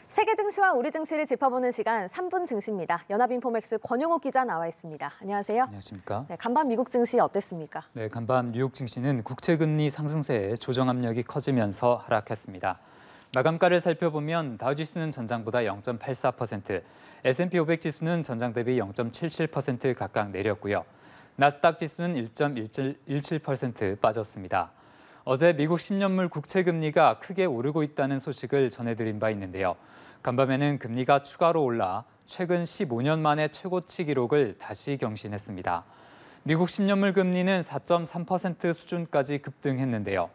세계 증시와 우리 증시를 짚어보는 시간 3분 증시입니다. 연합인포맥스 권용옥 기자 나와 있습니다. 안녕하세요. 안녕하십니까. 네, 간밤 미국 증시 어땠습니까? 네, 간밤 뉴욕 증시는 국채금리 상승세에 조정 압력이 커지면서 하락했습니다. 마감가를 살펴보면 다우지수는 전장보다 0.84%, S&P 500 지수는 전장 대비 0.77% 각각 내렸고요. 나스닥 지수는 1.17% 빠졌습니다. 어제 미국 10년물 국채금리가 크게 오르고 있다는 소식을 전해드린 바 있는데요. 간밤에는 금리가 추가로 올라 최근 15년 만에 최고치 기록을 다시 경신했습니다. 미국 10년물 금리는 4.3% 수준까지 급등했는데요.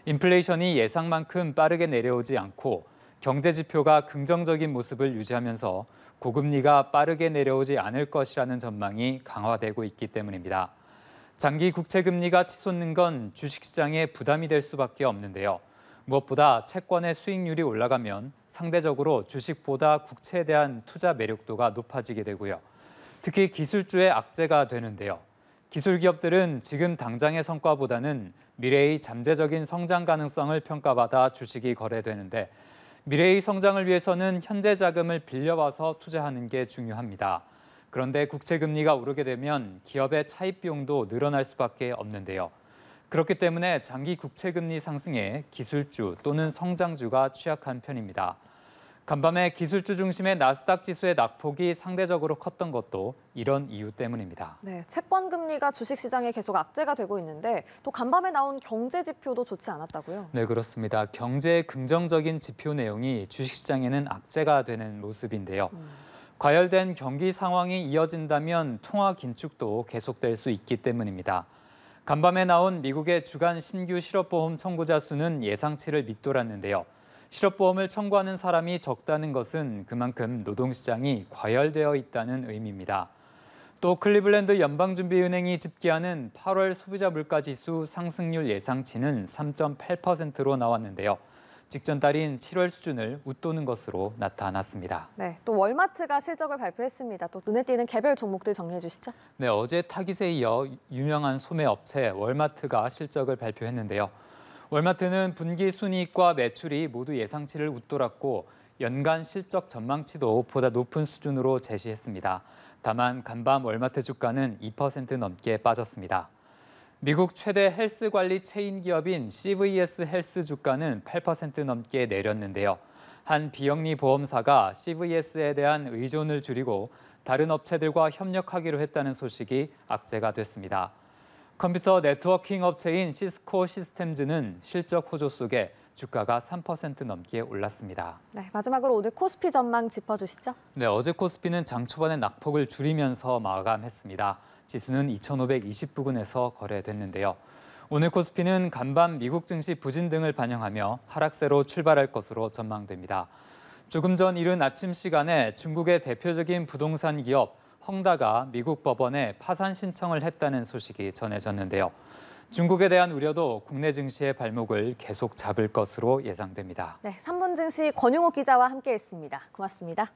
인플레이션이 예상만큼 빠르게 내려오지 않고 경제 지표가 긍정적인 모습을 유지하면서 고금리가 빠르게 내려오지 않을 것이라는 전망이 강화되고 있기 때문입니다. 장기 국채 금리가 치솟는 건 주식시장에 부담이 될 수밖에 없는데요. 무엇보다 채권의 수익률이 올라가면 상대적으로 주식보다 국채에 대한 투자 매력도가 높아지게 되고요. 특히 기술주의 악재가 되는데요. 기술 기업들은 지금 당장의 성과보다는 미래의 잠재적인 성장 가능성을 평가받아 주식이 거래되는데 미래의 성장을 위해서는 현재 자금을 빌려와서 투자하는 게 중요합니다. 그런데 국채 금리가 오르게 되면 기업의 차입 비용도 늘어날 수밖에 없는데요. 그렇기 때문에 장기 국채 금리 상승에 기술주 또는 성장주가 취약한 편입니다. 간밤에 기술주 중심의 나스닥 지수의 낙폭이 상대적으로 컸던 것도 이런 이유 때문입니다. 네, 채권 금리가 주식시장에 계속 악재가 되고 있는데 또 간밤에 나온 경제 지표도 좋지 않았다고요? 네, 그렇습니다. 경제의 긍정적인 지표 내용이 주식시장에는 악재가 되는 모습인데요. 과열된 경기 상황이 이어진다면 통화 긴축도 계속될 수 있기 때문입니다. 간밤에 나온 미국의 주간 신규 실업보험 청구자 수는 예상치를 밑돌았는데요. 실업보험을 청구하는 사람이 적다는 것은 그만큼 노동시장이 과열되어 있다는 의미입니다. 또 클리블랜드 연방준비은행이 집계하는 8월 소비자 물가지수 상승률 예상치는 3.8%로 나왔는데요. 직전 달인 7월 수준을 웃도는 것으로 나타났습니다. 네, 또 월마트가 실적을 발표했습니다. 또 눈에 띄는 개별 종목들 정리해 주시죠. 네, 어제 타깃에 이어 유명한 소매 업체 월마트가 실적을 발표했는데요. 월마트는 분기 순이익과 매출이 모두 예상치를 웃돌았고 연간 실적 전망치도 보다 높은 수준으로 제시했습니다. 다만 간밤 월마트 주가는 2% 넘게 빠졌습니다. 미국 최대 헬스 관리 체인 기업인 CVS 헬스 주가는 8% 넘게 내렸는데요. 한 비영리 보험사가 CVS에 대한 의존을 줄이고 다른 업체들과 협력하기로 했다는 소식이 악재가 됐습니다. 컴퓨터 네트워킹 업체인 시스코 시스템즈는 실적 호조 속에 주가가 3% 넘게 올랐습니다. 네, 마지막으로 오늘 코스피 전망 짚어주시죠. 네, 어제 코스피는 장 초반에 낙폭을 줄이면서 마감했습니다. 지수는 2,520부근에서 거래됐는데요. 오늘 코스피는 간밤 미국 증시 부진 등을 반영하며 하락세로 출발할 것으로 전망됩니다. 조금 전 이른 아침 시간에 중국의 대표적인 부동산 기업 헝다가 미국 법원에 파산 신청을 했다는 소식이 전해졌는데요. 중국에 대한 우려도 국내 증시의 발목을 계속 잡을 것으로 예상됩니다. 네, 3분 증시 권용옥 기자와 함께했습니다. 고맙습니다.